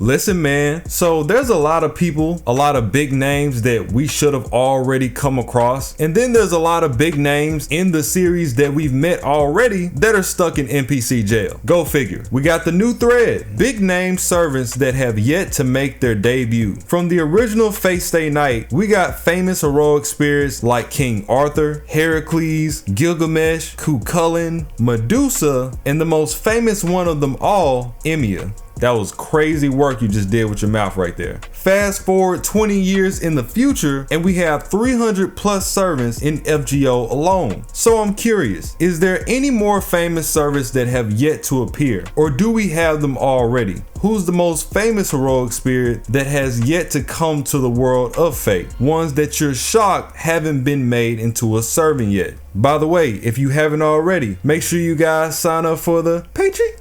Listen, man, so there's a lot of people, a lot of big names that we should have already come across. And then there's a lot of big names in the series that we've met already that are stuck in NPC jail. Go figure. We got the new thread. Big name servants that have yet to make their debut. From the original Fate Stay Night, we got famous heroic spirits like King Arthur, Heracles, Gilgamesh, Cuchulainn, Medusa, and the most famous one of them all, Ymir. That was crazy work you just did with your mouth right there. Fast forward 20 years in the future and we have 300 plus servants in FGO alone. So I'm curious, is there any more famous servants that have yet to appear? Or do we have them already? Who's the most famous heroic spirit that has yet to come to the world of Fate? Ones that you're shocked haven't been made into a servant yet. By the way, if you haven't already, make sure you guys sign up for the Patreon.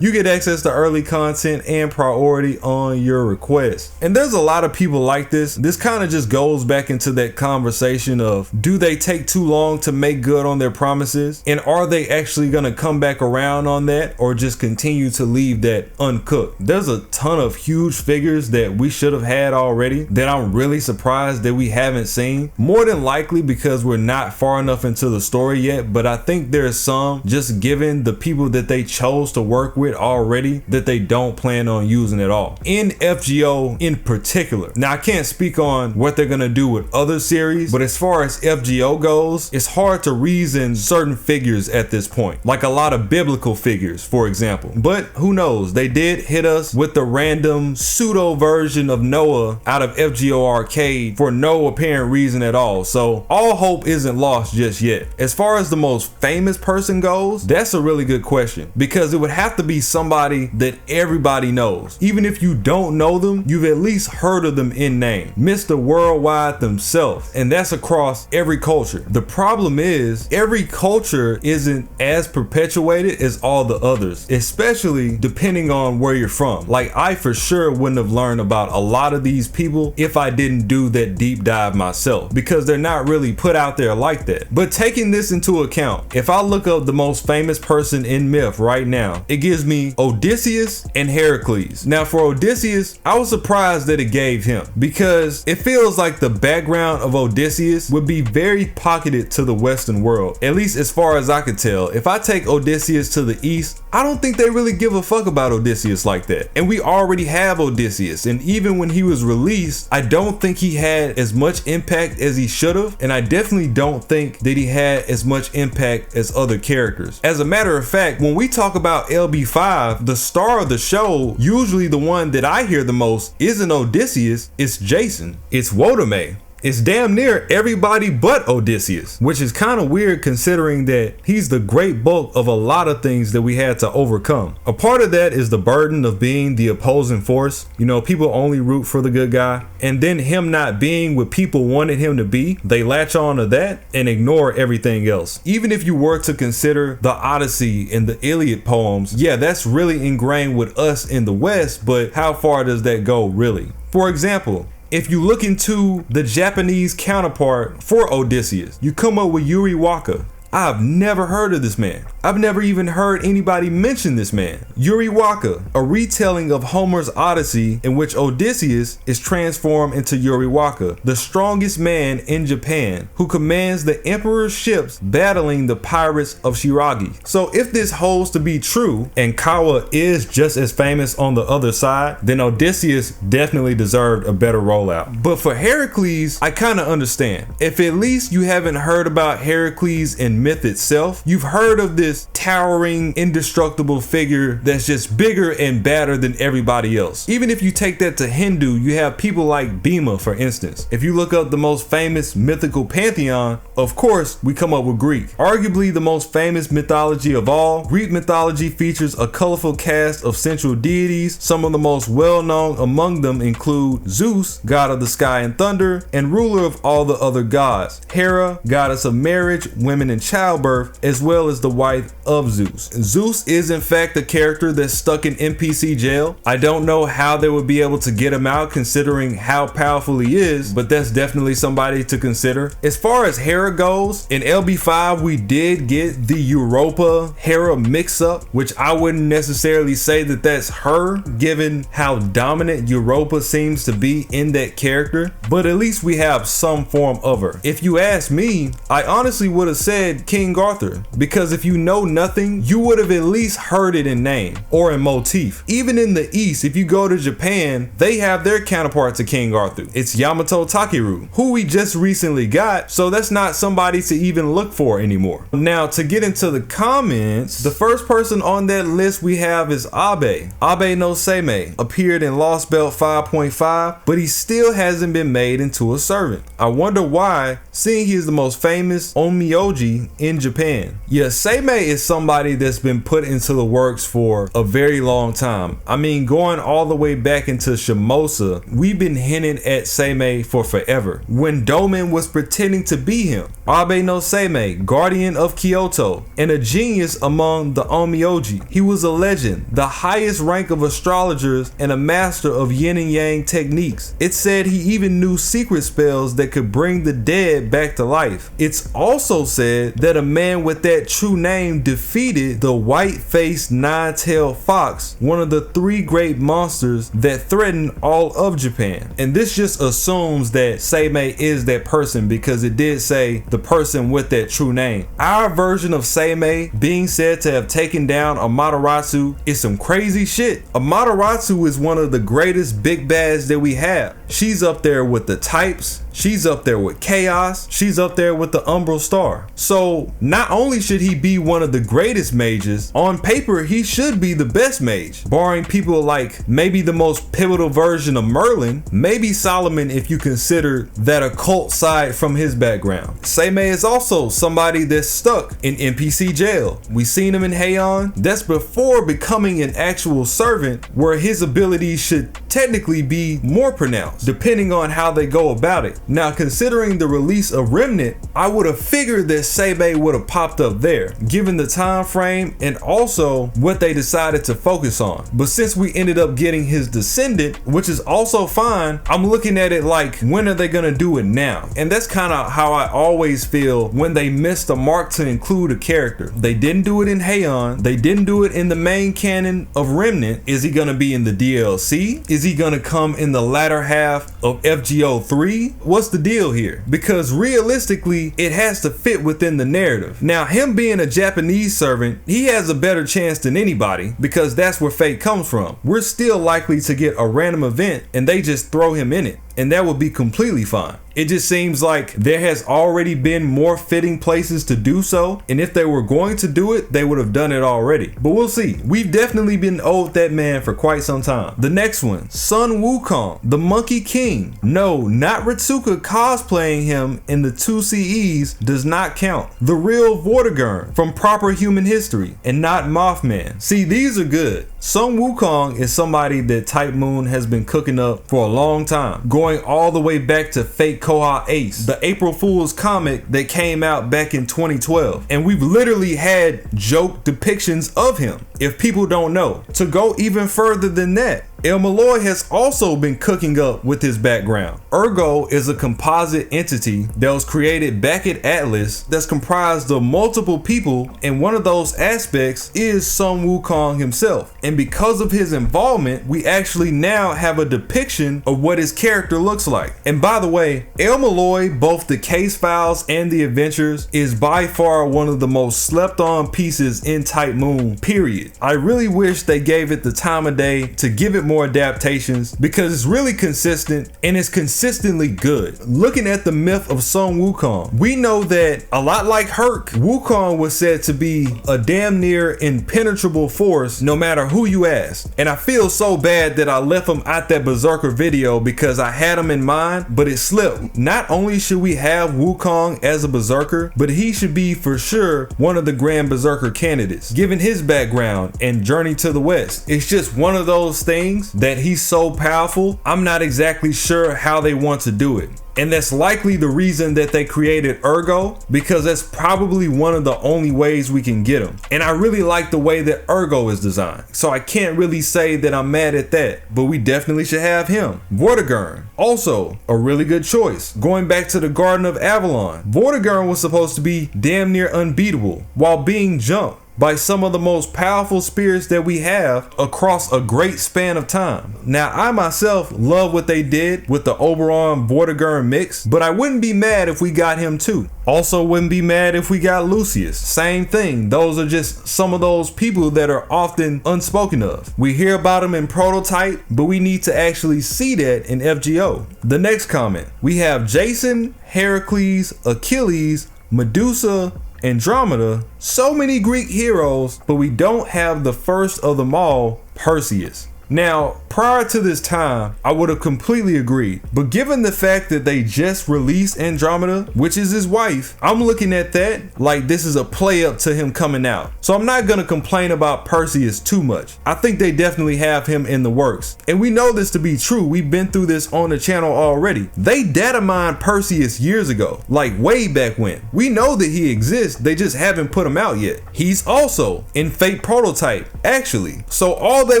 You get access to early content and priority on your request. And there's a lot of people like this. This kind of just goes back into that conversation of, do they take too long to make good on their promises? And are they actually going to come back around on that, or just continue to leave that uncooked? There's a ton of huge figures that we should have had already that I'm really surprised that we haven't seen. More than likely because we're not far enough into the story yet, but I think there's some, just given the people that they chose to work with already, that they don't plan on using at all in FGO in particular. Now I can't speak on what they're gonna do with other series, but as far as FGO goes, it's hard to reason certain figures at this point, like a lot of biblical figures, for example. But who knows, they did hit us with the random pseudo version of Noah out of FGO Arcade for no apparent reason at all, so all hope isn't lost just yet. As far as the most famous person goes, that's a really good question, because it would have to be somebody that everybody knows. Even if you don't know them, you've at least heard of them in name. Mr. Worldwide themselves, and that's across every culture. The problem is every culture isn't as perpetuated as all the others, especially depending on where you're from. Like, I for sure wouldn't have learned about a lot of these people if I didn't do that deep dive myself, because they're not really put out there like that. But taking this into account, if I look up the most famous person in myth right now, it gives me Odysseus and Heracles. Now for Odysseus, I was surprised that it gave him, because it feels like the background of Odysseus would be very pocketed to the Western world, at least as far as I could tell. If I take Odysseus to the East, I don't think they really give a fuck about Odysseus like that. And we already have Odysseus, and even when he was released, I don't think he had as much impact as he should have, and I definitely don't think that he had as much impact as other characters. As a matter of fact, when we talk about LB5, the star of the show, usually the one that I hear the most, isn't Odysseus, it's Jason, it's Wodome. It's damn near everybody but Odysseus, which is kind of weird considering that he's the great bulk of a lot of things that we had to overcome. A part of that is the burden of being the opposing force. You know, people only root for the good guy, and then him not being what people wanted him to be, they latch on to that and ignore everything else. Even if you were to consider the Odyssey and the Iliad poems, yeah, that's really ingrained with us in the West, but how far does that go really? For example, if you look into the Japanese counterpart for Odysseus, you come up with Yuri Waka. I've never heard of this man. I've never even heard anybody mention this man. Yuri Waka, a retelling of Homer's Odyssey in which Odysseus is transformed into Yuri Waka, the strongest man in Japan, who commands the emperor's ships battling the pirates of Shiragi. So if this holds to be true, and Kawa is just as famous on the other side, then Odysseus definitely deserved a better rollout. But for Heracles, I kind of understand. If at least you haven't heard about Heracles in myth itself, you've heard of this towering, indestructible figure that's just bigger and badder than everybody else. Even if you take that to Hindu, you have people like Bhima, for instance. If you look up the most famous mythical pantheon, of course, we come up with Greek. Arguably the most famous mythology of all, Greek mythology features a colorful cast of central deities. Some of the most well-known among them include Zeus, god of the sky and thunder, and ruler of all the other gods. Hera, goddess of marriage, women and childbirth, as well as the wife of Zeus. Zeus is in fact a character that's stuck in NPC jail. I don't know how they would be able to get him out considering how powerful he is, but that's definitely somebody to consider. As far as Hera goes, in LB5 we did get the Europa Hera mix-up, which I wouldn't necessarily say that that's her, given how dominant Europa seems to be in that character, but at least we have some form of her. If you ask me, I honestly would have said King Arthur, because if you know nothing, you would have at least heard it in name or in motif. Even in the East, if you go to Japan, they have their counterpart to King Arthur. It's Yamato Takeru, who we just recently got, so that's not somebody to even look for anymore. Now, to get into the comments, the first person on that list we have is Abe. Abe no Seimei appeared in Lost Belt 5.5, but he still hasn't been made into a servant. I wonder why, seeing he is the most famous onmyoji in Japan. Yeah, Seimei is somebody that's been put into the works for a very long time. I mean, going all the way back into Shimosa, we've been hinting at Seimei for forever. When Domen was pretending to be him, Abe no Seimei, guardian of Kyoto, and a genius among the onmyoji. He was a legend, the highest rank of astrologers, and a master of yin and yang techniques. It's said he even knew secret spells that could bring the dead back to life. It's also said that a man with that true name defeated the white-faced nine-tailed fox, one of the three great monsters that threaten all of Japan. And this just assumes that Seimei is that person, because it did say the person with that true name. Our version of Seimei being said to have taken down Amaterasu is some crazy shit. Amaterasu is one of the greatest big bads that we have. She's up there with the types, she's up there with chaos, she's up there with the umbral star. So not only should he be one of the greatest mages, on paper he should be the best mage, barring people like maybe the most pivotal version of Merlin, maybe Solomon if you consider that occult side from his background. Seimei is also somebody that's stuck in NPC jail. We seen him in Heian. That's before becoming an actual servant, where his abilities should technically be more pronounced, depending on how they go about it. Now, considering the release of Remnant, I would have figured that Seimei would have popped up there, given the time frame and also what they decided to focus on. But since we ended up getting his descendant, which is also fine, I'm looking at it like, when are they gonna do it now? And that's kind of how I always feel when they miss the mark to include a character. They didn't do it in Heian, they didn't do it in the main canon of Remnant. Is he gonna be in the DLC? Is he gonna come in the latter half of FGO 3? What's the deal here? Because realistically, it has to fit within the narrative. Now, him being a Japanese servant, he has a better chance than anybody, because that's where fate comes from. We're still likely to get a random event and they just throw him in it, and that would be completely fine. It just seems like there has already been more fitting places to do so, and if they were going to do it, they would have done it already. But we'll see. We've definitely been owed that man for quite some time. The next one, Sun Wukong, the Monkey King. No, not Ritsuka cosplaying him in the 2 CEs does not count. The real Vortigern from Proper Human History, and not Mothman. See, these are good. Sun Wukong is somebody that Type Moon has been cooking up for a long time, going all the way back to Fate Koha Ace, the April Fool's comic that came out back in 2012. And we've literally had joke depictions of him, if people don't know. To go even further than that, El Malloy has also been cooking up with his background. Ergo is a composite entity that was created back at Atlas that's comprised of multiple people, and one of those aspects is Sun Wukong himself. And because of his involvement, we actually now have a depiction of what his character looks like. And by the way, El Malloy, both the case files and the adventures, is by far one of the most slept on pieces in Type Moon, period. I really wish they gave it the time of day to give it more adaptations, because it's really consistent and it's consistently good. Looking at the myth of Sun Wukong, we know that a lot like Herc, Wukong was said to be a damn near impenetrable force no matter who you ask. And I feel so bad that I left him out that Berserker video, because I had him in mind, but it slipped. Not only should we have Wukong as a Berserker, but he should be for sure one of the Grand Berserker candidates, given his background and journey to the West. It's just one of those things kings that he's so powerful, I'm not exactly sure how they want to do it. And that's likely the reason that they created Ergo, because that's probably one of the only ways we can get him. And I really like the way that Ergo is designed, so I can't really say that I'm mad at that, but we definitely should have him. Vortigern, also a really good choice. Going back to the Garden of Avalon, Vortigern was supposed to be damn near unbeatable while being jumped by some of the most powerful spirits that we have across a great span of time. Now, I myself love what they did with the Oberon Vortigern mix, but I wouldn't be mad if we got him too. Also wouldn't be mad if we got Lucius. Same thing. Those are just some of those people that are often unspoken of. We hear about them in Prototype, but we need to actually see that in FGO. The next comment, we have Jason, Heracles, Achilles, Medusa, Andromeda, so many Greek heroes, but we don't have the first of them all, Perseus. Now, prior to this time, I would have completely agreed, but given the fact that they just released Andromeda, which is his wife, I'm looking at that like this is a play up to him coming out. So I'm not gonna complain about Perseus too much. I think they definitely have him in the works. And we know this to be true. We've been through this on the channel already. They data mined Perseus years ago, like way back when. We know that he exists, they just haven't put him out yet. He's also in Fate Prototype, actually. So all they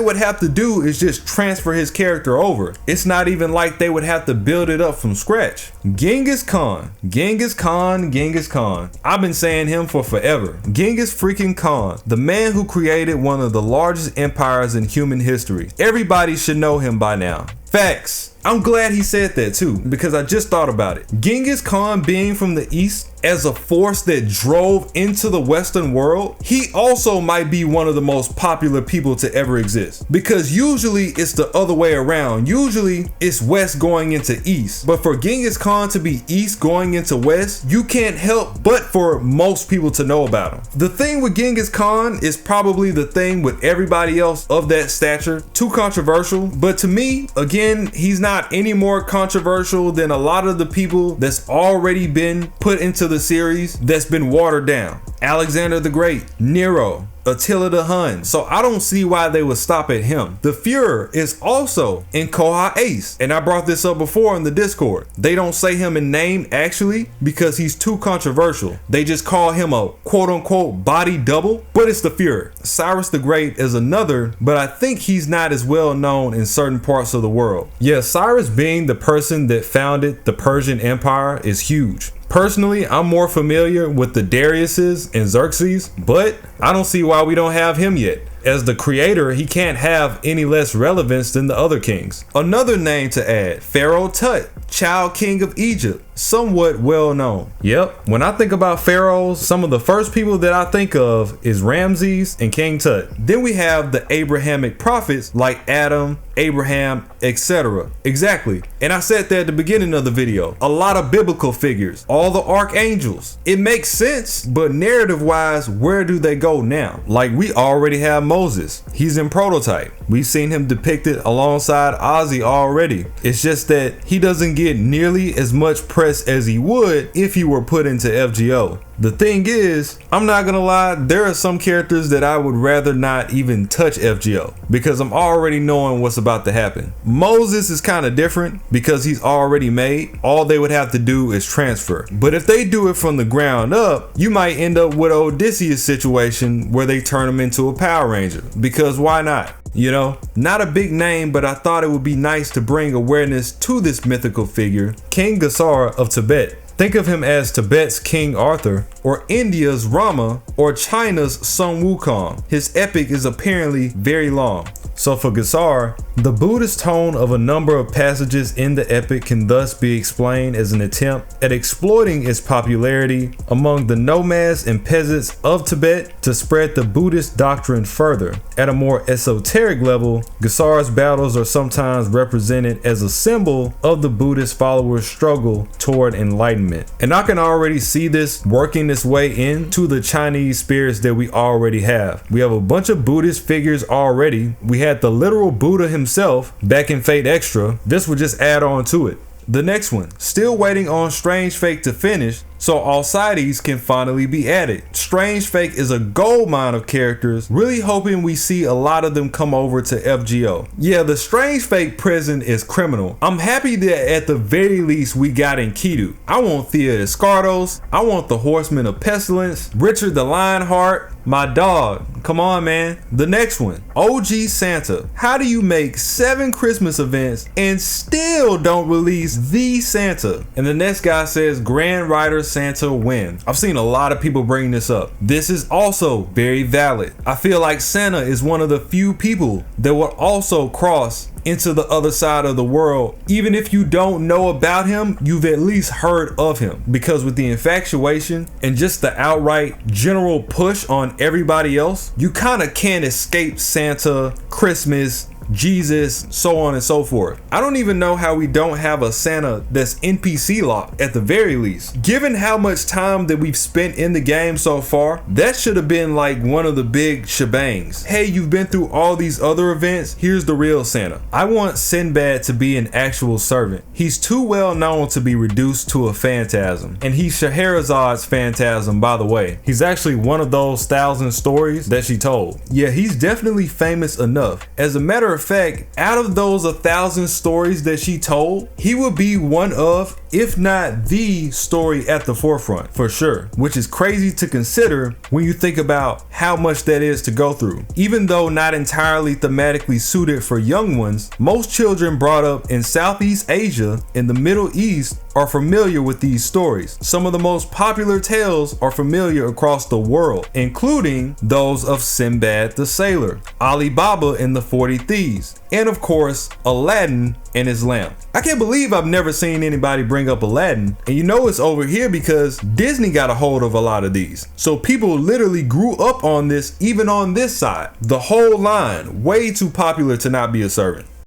would have to do is just transfer his character over. It's not even like they would have to build it up from scratch. Genghis Khan. I've been saying him for forever. Genghis freaking Khan, the man who created one of the largest empires in human history. Everybody should know him by now. Facts. I'm glad he said that too, because I just thought about it. Genghis Khan being from the east as a force that drove into the Western world, he also might be one of the most popular people to ever exist. Because usually it's the other way around. Usually it's west going into east. But for Genghis Khan to be east going into west, you can't help but for most people to know about him. The thing with Genghis Khan is probably the thing with everybody else of that stature. Too controversial. But to me, again, he's not any more controversial than a lot of the people that's already been put into the series that's been watered down. Alexander the Great, Nero, Attila the Hun. So I don't see why they would stop at him. The Fuhrer is also in Koha Ace, and I brought this up before in the Discord. They don't say him in name actually because he's too controversial. They just call him a quote-unquote body double, but it's the Fuhrer. Cyrus the Great is another, but I think he's not as well known in certain parts of the world. Yeah, Cyrus being the person that founded the Persian Empire is huge. Personally, I'm more familiar with the Dariuses and Xerxes, but I don't see why we don't have him yet. As the creator, he can't have any less relevance than the other kings. Another name to add, Pharaoh Tut, Child King of Egypt, somewhat well known. Yep, when I think about pharaohs, some of the first people that I think of is Ramses and King Tut. Then we have the Abrahamic prophets like Adam, Abraham, etc. Exactly. And I said that at the beginning of the video. A lot of biblical figures, all the archangels. It makes sense, but narrative wise, where do they go now? Like we already have Moses. He's in Prototype. We've seen him depicted alongside Ozzy already. It's just that he doesn't get nearly as much press as he would if he were put into FGO. The thing is, I'm not gonna lie, there are some characters that I would rather not even touch FGO because I'm already knowing what's about to happen. Moses is kind of different because he's already made. All they would have to do is transfer. But if they do it from the ground up, you might end up with an Odysseus situation where they turn him into a Power Ranger, because why not? You know, not a big name, but I thought it would be nice to bring awareness to this mythical figure, King Gasar of Tibet. Think of him as Tibet's King Arthur, or India's Rama, or China's Sun Wukong. His epic is apparently very long. So for Gasar, the Buddhist tone of a number of passages in the epic can thus be explained as an attempt at exploiting its popularity among the nomads and peasants of Tibet to spread the Buddhist doctrine further. At a more esoteric level, Gasar's battles are sometimes represented as a symbol of the Buddhist followers' struggle toward enlightenment. And I can already see this working its way into the Chinese spirits that we already have. We have a bunch of Buddhist figures already. We had the literal Buddha himself back in Fate Extra. This would just add on to it. The next one, still waiting on Strange Fate to finish, so Alcides can finally be added. Strange Fake is a goldmine of characters, really hoping we see a lot of them come over to FGO. Yeah, the Strange Fake prison is criminal. I'm happy that at the very least we got Enkidu. I want Tsiah Escardos, I want the Horsemen of Pestilence, Richard the Lionheart, my dog. Come on, man. The next one, OG Santa. How do you make 7 Christmas events and still don't release the Santa? And the next guy says Grand Rider Santa win. I've seen a lot of people bring this up. This is also very valid. I feel like Santa is one of the few people that will also cross into the other side of the world. Even if you don't know about him, you've at least heard of him, because with the infatuation and just the outright general push on everybody else, you kind of can't escape Santa, Christmas, Jesus, so on and so forth. I don't even know how we don't have a Santa that's NPC locked at the very least. Given how much time that we've spent in the game so far, that should have been like one of the big shebangs. Hey, you've been through all these other events, here's the real Santa. I want Sinbad to be an actual servant. He's too well known to be reduced to a phantasm. And he's Scheherazad's phantasm, by the way. He's actually one of those 1,000 stories that she told. Yeah, he's definitely famous enough. As a matter of fact, out of those 1,000 stories that she told, he would be one of, if not the story at the forefront, for sure. Which is crazy to consider when you think about how much that is to go through. Even though not entirely thematically suited for young ones, most children brought up in Southeast Asia and the Middle East are familiar with these stories. Some of the most popular tales are familiar across the world, including those of Sinbad the Sailor, Ali Baba and the 40 Thieves, and of course, Aladdin and his lamp. I can't believe I've never seen anybody bring up Aladdin, and you know it's over here because Disney got a hold of a lot of these. So people literally grew up on this, even on this side. The whole line, way too popular to not be a servant.